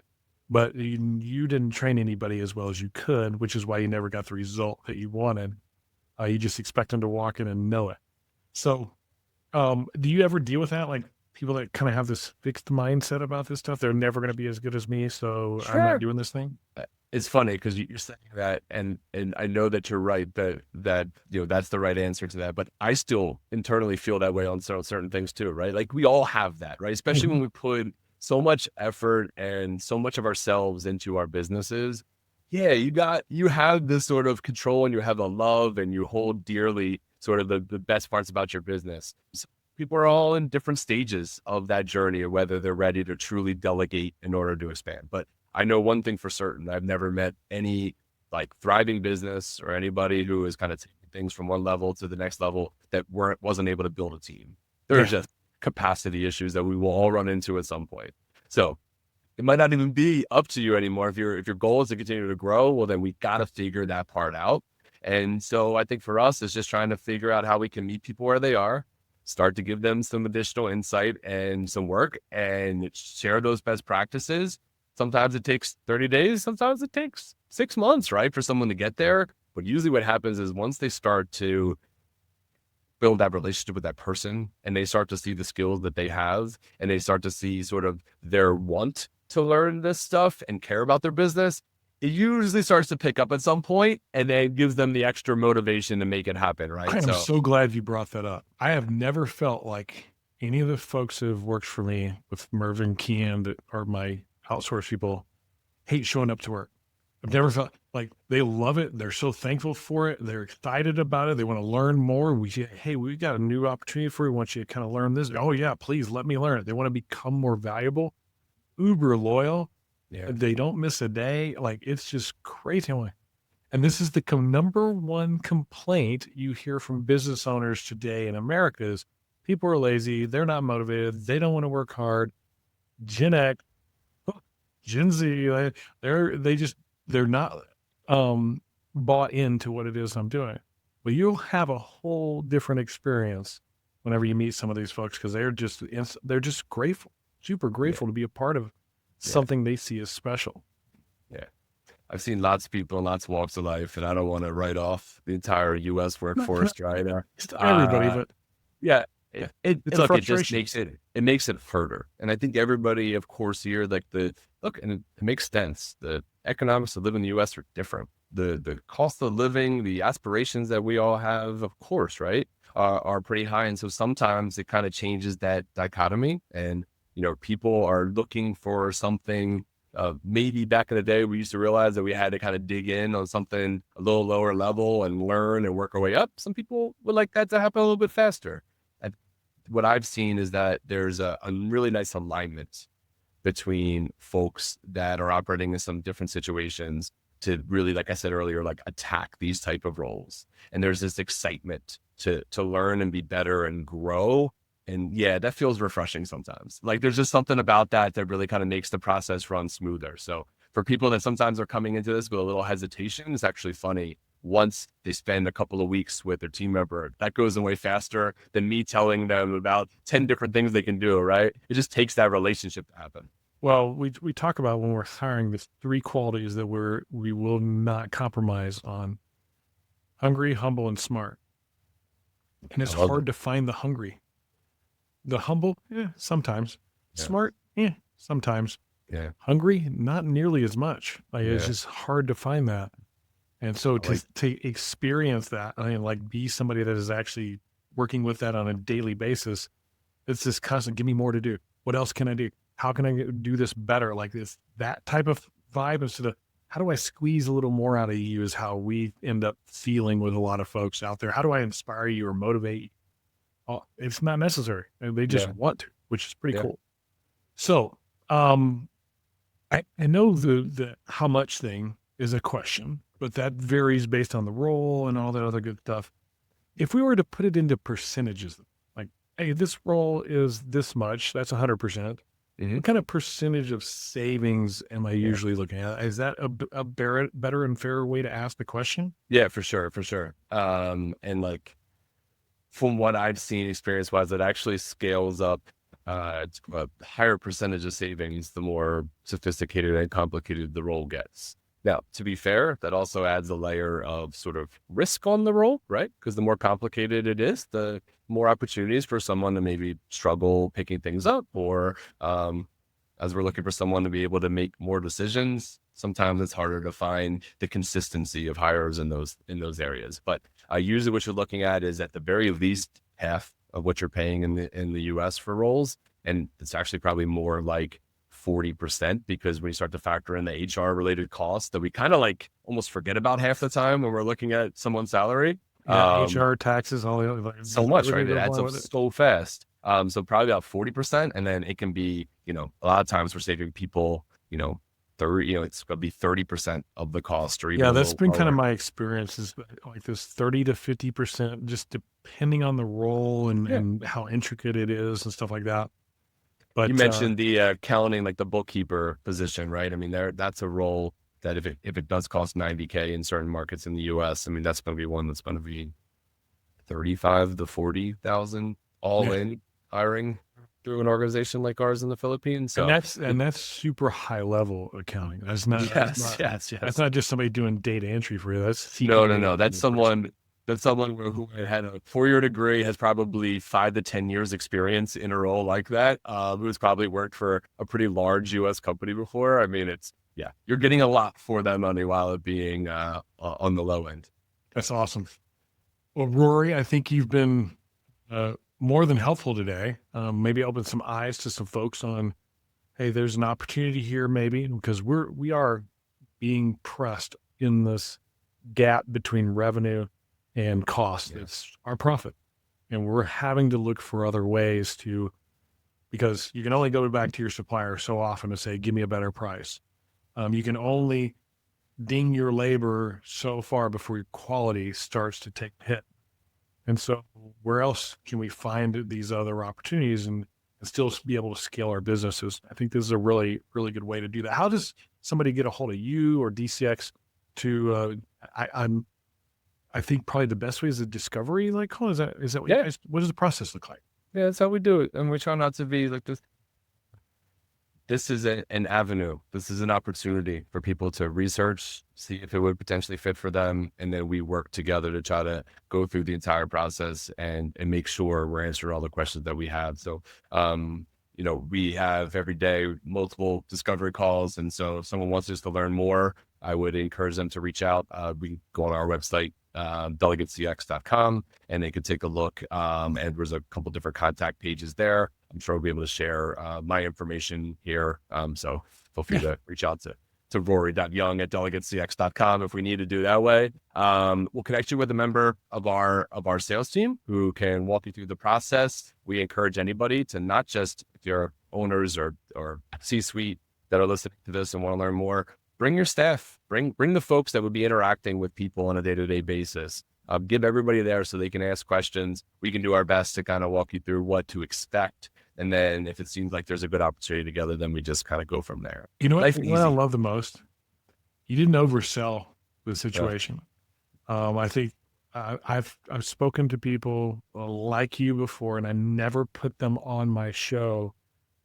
but you didn't train anybody as well as you could, which is why you never got the result that you wanted. You just expect them to walk in and know it. So do you ever deal with that? Like people that kind of have this fixed mindset about this stuff, they're never going to be as good as me, so sure, I'm not doing this thing? It's funny because you're saying that, and I know that you're right that that's the right answer to that. But I still internally feel that way on certain things too, right? Like we all have that, right? Especially when we put so much effort and so much of ourselves into our businesses. Yeah, you have this sort of control, and you have a love, and you hold dearly sort of the best parts about your business. So people are all in different stages of that journey, or whether they're ready to truly delegate in order to expand. But I know one thing for certain: I've never met any like thriving business or anybody who is kind of taking things from one level to the next level that wasn't able to build a team. There's just capacity issues that we will all run into at some point. So it might not even be up to you anymore. If your goal is to continue to grow, well, then we got to figure that part out. And so I think for us, it's just trying to figure out how we can meet people where they are, start to give them some additional insight and some work, and share those best practices. Sometimes it takes 30 days. Sometimes it takes 6 months, right, for someone to get there. But usually what happens is once they start to build that relationship with that person, and they start to see the skills that they have, and they start to see sort of their want to learn this stuff and care about their business, it usually starts to pick up at some point, and then gives them the extra motivation to make it happen, right? I'm so glad you brought that up. I have never felt like any of the folks who have worked for me with Mervyn, Kean, that are my outsource people, hate showing up to work. I've never felt like they love it. They're so thankful for it. They're excited about it. They want to learn more. We say, hey, we've got a new opportunity for you. We want you to kind of learn this. Oh yeah, please let me learn it. They want to become more valuable, uber loyal. Yeah. They don't miss a day. Like it's just crazy. And this is the number one complaint you hear from business owners today in America is people are lazy. They're not motivated. They don't want to work hard. Gen X, Gen Z, they're not bought into what it is I'm doing. But you'll have a whole different experience whenever you meet some of these folks, because they're just grateful, super grateful to be a part of something they see as special. Yeah. I've seen lots of people in lots of walks of life, and I don't want to write off the entire U.S. workforce right now. Everybody, but yeah. It's a Look, it just frustration. makes it harder. And I think everybody, of course, here, like and it makes sense. The economics of living in the US are different. The cost of living, the aspirations that we all have, of course, right, are pretty high. And so sometimes it kind of changes that dichotomy. And, people are looking for something. Maybe back in the day, we used to realize that we had to kind of dig in on something a little lower level and learn and work our way up. Some people would like that to happen a little bit faster. What I've seen is that there's a really nice alignment between folks that are operating in some different situations to really, like I said earlier, like attack these type of roles. And there's this excitement to learn and be better and grow. And yeah, that feels refreshing sometimes. Like there's just something about that really kind of makes the process run smoother. So for people that sometimes are coming into this with a little hesitation, it's actually funny. Once they spend a couple of weeks with their team member, that goes away faster than me telling them about 10 different things they can do, right? It just takes that relationship to happen. Well, we talk about when we're hiring the 3 qualities that we will not compromise on: hungry, humble, and smart. And it's hard to find the hungry. The humble, sometimes. Yeah. Smart, sometimes. Yeah. Hungry, not nearly as much. It's just hard to find that. And so to experience that, be somebody that is actually working with that on a daily basis, it's this constant, give me more to do. What else can I do? How can I do this better? Like that type of vibe instead of how do I squeeze a little more out of you is how we end up feeling with a lot of folks out there. How do I inspire you or motivate you? Oh, it's not necessary. They just want to, which is pretty cool. So, I know the how much thing is a question, but that varies based on the role and all that other good stuff. If we were to put it into percentages, like, hey, this role is this much, that's 100%. What kind of percentage of savings am I usually looking at? Is that a better and fairer way to ask the question? Yeah, for sure. And like, from what I've seen experience-wise, it actually scales up to a higher percentage of savings the more sophisticated and complicated the role gets. Now, to be fair, that also adds a layer of sort of risk on the role, right? Because the more complicated it is, the more opportunities for someone to maybe struggle picking things up, or as we're looking for someone to be able to make more decisions, sometimes it's harder to find the consistency of hires in those areas. But usually what you're looking at is at the very least half of what you're paying in the US for roles. And it's actually probably more like 40%, because when you start to factor in the HR related costs that we kind of like almost forget about half the time when we're looking at someone's salary. HR, taxes, all the other, so much, right? It adds up so fast. So probably about 40%. And then it can be, a lot of times we're saving people, 30, it's going to be 30% of the cost, or even that's been kind of my experience, is like this 30 to 50%, just depending on the role and how intricate it is and stuff like that. But you mentioned the accounting, like the bookkeeper position, right? I mean, that's a role that if it does cost $90K in certain markets in the US, I mean, that's going to be one that's going to be 35 to 40,000 all in hiring through an organization like ours in the Philippines. So and that's super high level accounting. That's not yes. That's not just somebody doing data entry for you. That's no. That's someone who had a 4-year degree, has probably 5 to 10 years experience in a role like that. Who's probably worked for a pretty large US company before. I mean, you're getting a lot for that money while it being on the low end. That's awesome. Well, Rory, I think you've been more than helpful today. Maybe open some eyes to some folks on, hey, there's an opportunity here, maybe, because we are being pressed in this gap between revenue and cost. It's our profit, and we're having to look for other ways because you can only go back to your supplier so often to say, give me a better price. You can only ding your labor so far before your quality starts to take a hit. And so where else can we find these other opportunities and still be able to scale our businesses? I think this is a really, really good way to do that. How does somebody get a hold of you or DCX to, I think probably the best way is a discovery call. Is that what you guys, what does the process look like? Yeah, that's how we do it. And we try not to be like this. this is an avenue. This is an opportunity for people to research, see if it would potentially fit for them. And then we work together to try to go through the entire process and make sure we're answering all the questions that we have. So, we have every day multiple discovery calls. And so if someone wants us to learn more, I would encourage them to reach out. We can go on our website, delegatecx.com, and they could take a look. And there's a couple different contact pages there. I'm sure we'll be able to share my information here. So feel free to reach out to rory.young@delegatecx.com if we need to do that way. We'll connect you with a member of our sales team who can walk you through the process. We encourage anybody to, not just if you're owners or C-suite that are listening to this and want to learn more, bring your staff, bring the folks that would be interacting with people on a day-to-day basis. Give everybody there so they can ask questions. We can do our best to kind of walk you through what to expect. And then if it seems like there's a good opportunity together, then we just kind of go from there. You know what I love the most? You didn't oversell the situation. I think I've spoken to people like you before, and I never put them on my show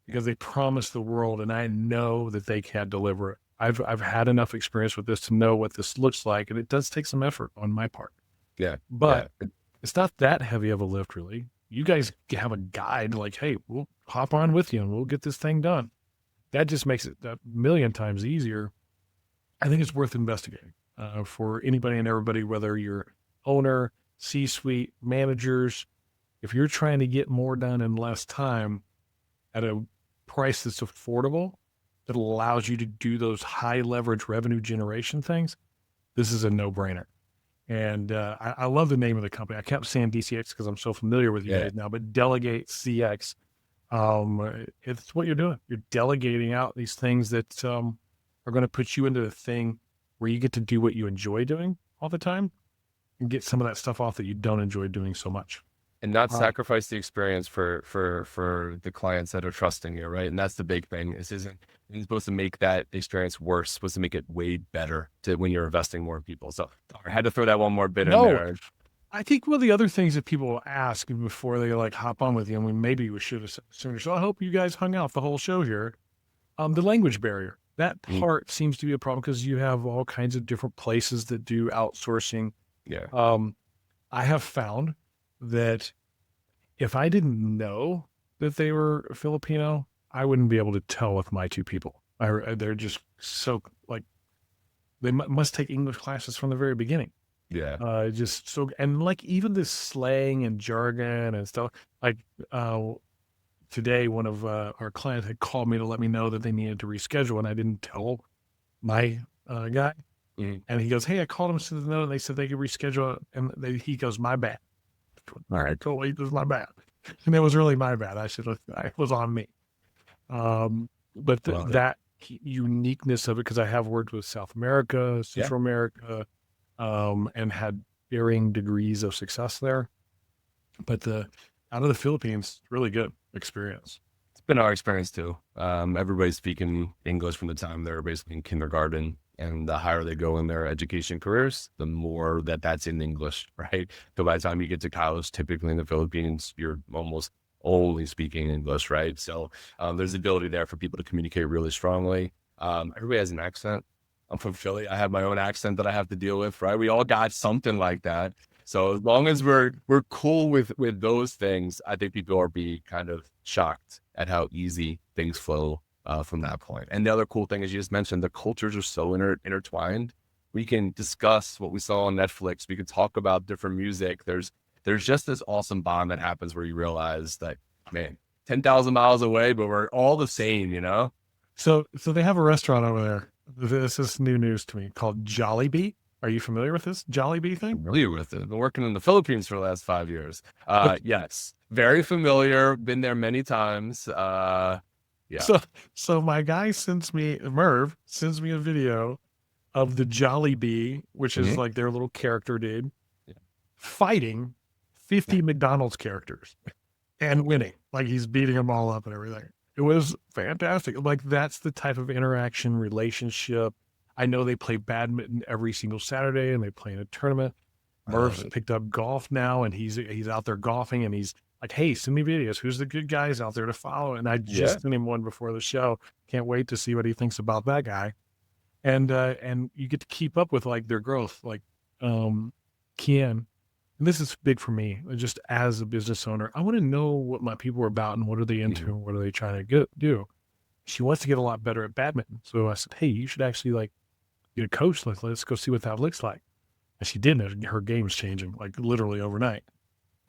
because they promise the world, and I know that they can't deliver it. I've had enough experience with this to know what this looks like, and it does take some effort on my part. Yeah. But it's not that heavy of a lift, really. You guys have a guide like, hey, we'll hop on with you and we'll get this thing done. That just makes it a million times easier. I think it's worth investigating for anybody and everybody, whether you're owner, C-suite, managers. If you're trying to get more done in less time at a price that's affordable, that allows you to do those high leverage revenue generation things, this is a no-brainer. And I love the name of the company. I kept saying DCX because I'm so familiar with you guys now, but Delegate CX. It's what you're doing. You're delegating out these things that are going to put you into the thing where you get to do what you enjoy doing all the time and get some of that stuff off that you don't enjoy doing so much. And not sacrifice the experience for the clients that are trusting you, right? And that's the big thing. This isn't supposed to make that experience worse. It's supposed to make it way better when you're investing more in people. So I had to throw that one more bit in there. I think one of the other things that people ask before they hop on with you, and maybe we should have said sooner. So I hope you guys hung out the whole show here. The language barrier, that part seems to be a problem because you have all kinds of different places that do outsourcing. Yeah. I have found that if I didn't know that they were Filipino, I wouldn't be able to tell with my two people. They're just so they must take English classes from the very beginning. Yeah. Just so, and even this slang and jargon and stuff, today, one of our clients had called me to let me know that they needed to reschedule, and I didn't tell my guy. Mm-hmm. And he goes, hey, I called him to the note, and they said they could reschedule it. And he goes, my bad. All right, totally, it was my bad. And it was really my bad. It was on me. But that uniqueness of it, because I have worked with South America, Central America, and had varying degrees of success there. But out of the Philippines, really good experience. It's been our experience too. Everybody's speaking English from the time they're basically in kindergarten, and the higher they go in their education careers, the more that's in English, right? So by the time you get to college, typically in the Philippines, you're almost only speaking English, right? So there's the ability there for people to communicate really strongly. Everybody has an accent. I'm from Philly. I have my own accent that I have to deal with, right? We all got something like that. So as long as we're cool with those things, I think people will be kind of shocked at how easy things flow from that point. And the other cool thing is, you just mentioned, the cultures are so intertwined. We can discuss what we saw on Netflix. We can talk about different music. There's just this awesome bond that happens where you realize that, man, 10,000 miles away, but we're all the same, you know? So they have a restaurant over there. This is new news to me, called Jollibee. Are you familiar with this Jollibee thing? Familiar with it. I've been working in the Philippines for the last 5 years. Yes, very familiar. Been there many times. Yeah. So my guy Merv sends me a video of the Jollibee, which is like their little character dude, fighting 50 McDonald's characters and winning. He's beating them all up and everything. It was fantastic. That's the type of interaction, relationship. I know they play badminton every single Saturday and they play in a tournament. Merv's picked up golf now, and he's out there golfing, and he's like, hey, send me videos. Who's the good guys out there to follow? And I just sent him one before the show. Can't wait to see what he thinks about that guy. And you get to keep up with like their growth, like Kian. And this is big for me, just as a business owner. I want to know what my people are about and what are they into and what are they trying to do. She wants to get a lot better at badminton. So I said, hey, you should actually like get a coach. Let's go see what that looks like. And she did. And her game's changing like literally overnight.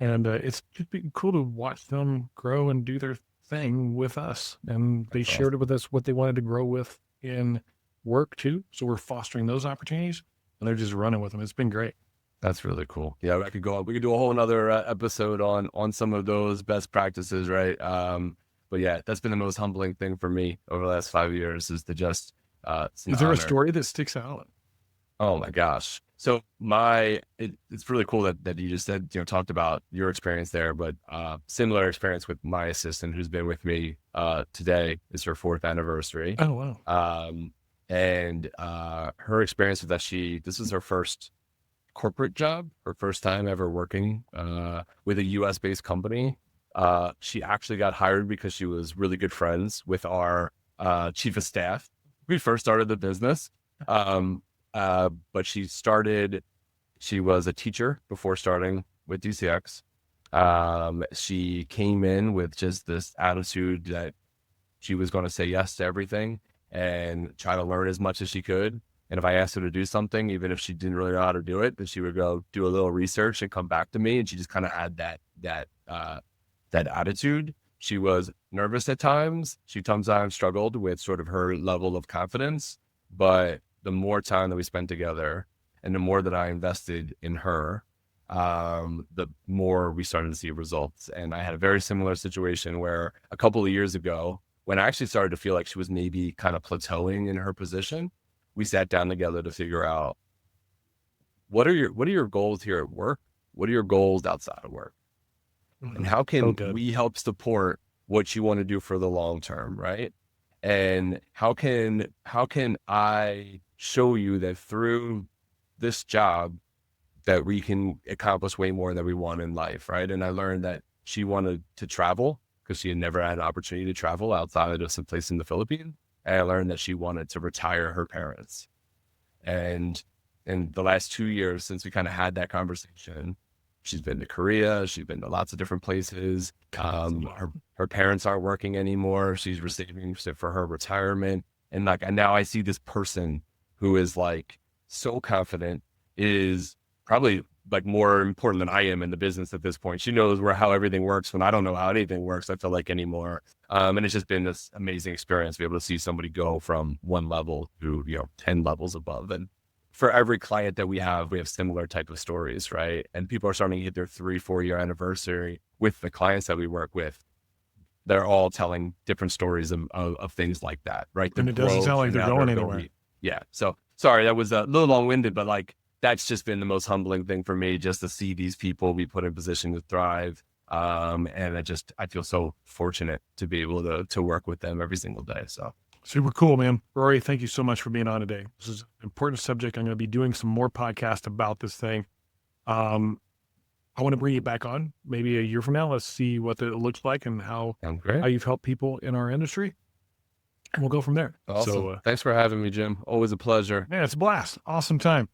And it's just been cool to watch them grow and do their thing with us. And they shared it with us what they wanted to grow with in work too. So we're fostering those opportunities and they're just running with them. It's been great. That's really cool. Yeah, we could go on. We could do a whole another episode on some of those best practices, right? But yeah, that's been the most humbling thing for me over the last 5 years is to just. Is there a story that sticks out? Oh my gosh! So it's really cool that you just said, talked about your experience there, but similar experience with my assistant who's been with me today. Is her 4th anniversary. Oh wow! And her experience with that, this is her first corporate job, her first time ever working with a US based company. She actually got hired because she was really good friends with our chief of staff. We first started the business. But she was a teacher before starting with DCX. She came in with just this attitude that she was going to say yes to everything and try to learn as much as she could. And if I asked her to do something, even if she didn't really know how to do it, then she would go do a little research and come back to me. And she just kind of had that attitude. She was nervous at times. She sometimes struggled with sort of her level of confidence, but the more time that we spent together and the more that I invested in her, the more we started to see results. And I had a very similar situation where a couple of years ago, when I actually started to feel like she was maybe kind of plateauing in her position, we sat down together to figure out what are your goals here at work? What are your goals outside of work? And how can we help support what you want to do for the long term, right? And how can I show you that through this job that we can accomplish way more than we want in life, right? And I learned that she wanted to travel because she had never had an opportunity to travel outside of some place in the Philippines. And I learned that she wanted to retire her parents. And in the last 2 years since we kind of had that conversation, she's been to Korea. She's been to lots of different places. Her parents aren't working anymore. She's receiving for her retirement. And now I see this person who is like so confident, is probably like more important than I am in the business at this point. She knows how everything works when I don't know how anything works, I feel like, anymore. And it's just been this amazing experience to be able to see somebody go from one level to 10 levels above. And for every client that we have similar type of stories, right? And people are starting to hit their 3-4 year anniversary with the clients that we work with. They're all telling different stories of things like that, right? And it doesn't sound like they're going anywhere. Yeah. So sorry, that was a little long-winded, but like that's just been the most humbling thing for me, just to see these people be put in position to thrive. And I feel so fortunate to be able to work with them every single day. So super cool, man. Rory, thank you so much for being on today. This is an important subject. I'm going to be doing some more podcasts about this thing. I want to bring you back on maybe a year from now. Let's see what it looks like and how you've helped people in our industry. And we'll go from there. Awesome. So, thanks for having me, Jim. Always a pleasure. Yeah, it's a blast. Awesome time.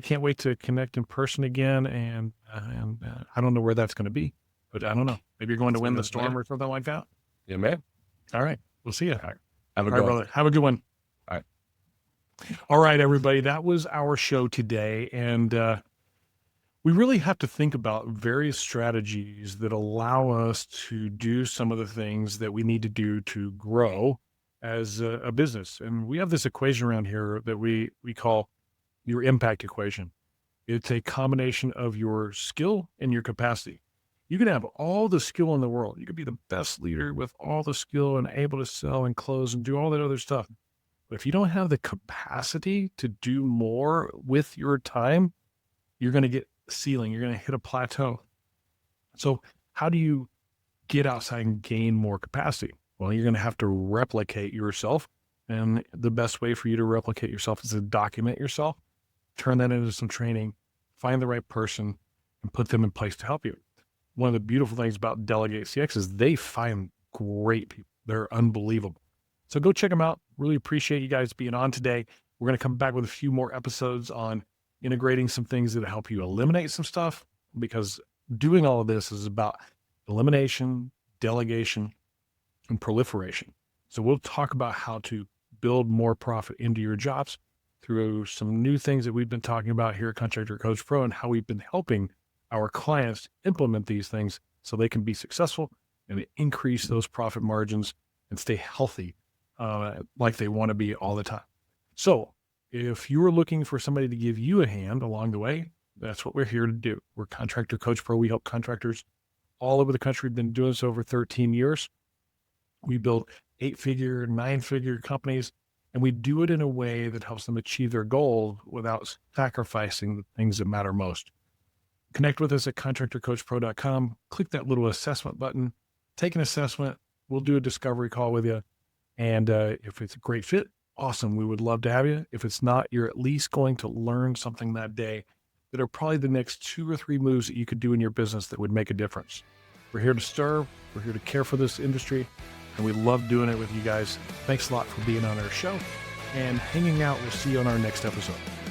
Can't wait to connect in person again. And I don't know where that's going to be, but I don't know. Maybe you're going to win the storm or something like that. Yeah, man. All right. We'll see you. All right. Have a good one. Brother. Have a good one. All right. All right, everybody. That was our show today. And we really have to think about various strategies that allow us to do some of the things that we need to do to grow as a business. And we have this equation around here that we call your impact equation. It's a combination of your skill and your capacity. You can have all the skill in the world. You could be the best leader with all the skill and able to sell and close and do all that other stuff. But if you don't have the capacity to do more with your time, you're going to get a ceiling. You're going to hit a plateau. So how do you get outside and gain more capacity? Well, you're going to have to replicate yourself. And the best way for you to replicate yourself is to document yourself, turn that into some training, find the right person, and put them in place to help you. one of the beautiful things about Delegate CX is they find great people. They're unbelievable. So go check them out. Really appreciate you guys being on today. We're going to come back with a few more episodes on integrating some things that help you eliminate some stuff, because doing all of this is about elimination, delegation, and proliferation. So we'll talk about how to build more profit into your jobs through some new things that we've been talking about here at Contractor Coach Pro, and how we've been helping our clients implement these things so they can be successful and increase those profit margins and stay healthy like they want to be all the time. So if you are looking for somebody to give you a hand along the way, that's what we're here to do. We're Contractor Coach Pro. We help contractors all over the country. We've been doing this over 13 years. We build 8-figure, 9-figure companies, and we do it in a way that helps them achieve their goal without sacrificing the things that matter most. Connect with us at contractorcoachpro.com. Click that little assessment button. Take an assessment. We'll do a discovery call with you. And if it's a great fit, awesome. We would love to have you. If it's not, you're at least going to learn something that day that are probably the next 2 or 3 moves that you could do in your business that would make a difference. We're here to serve. We're here to care for this industry. And we love doing it with you guys. Thanks a lot for being on our show and hanging out. We'll see you on our next episode.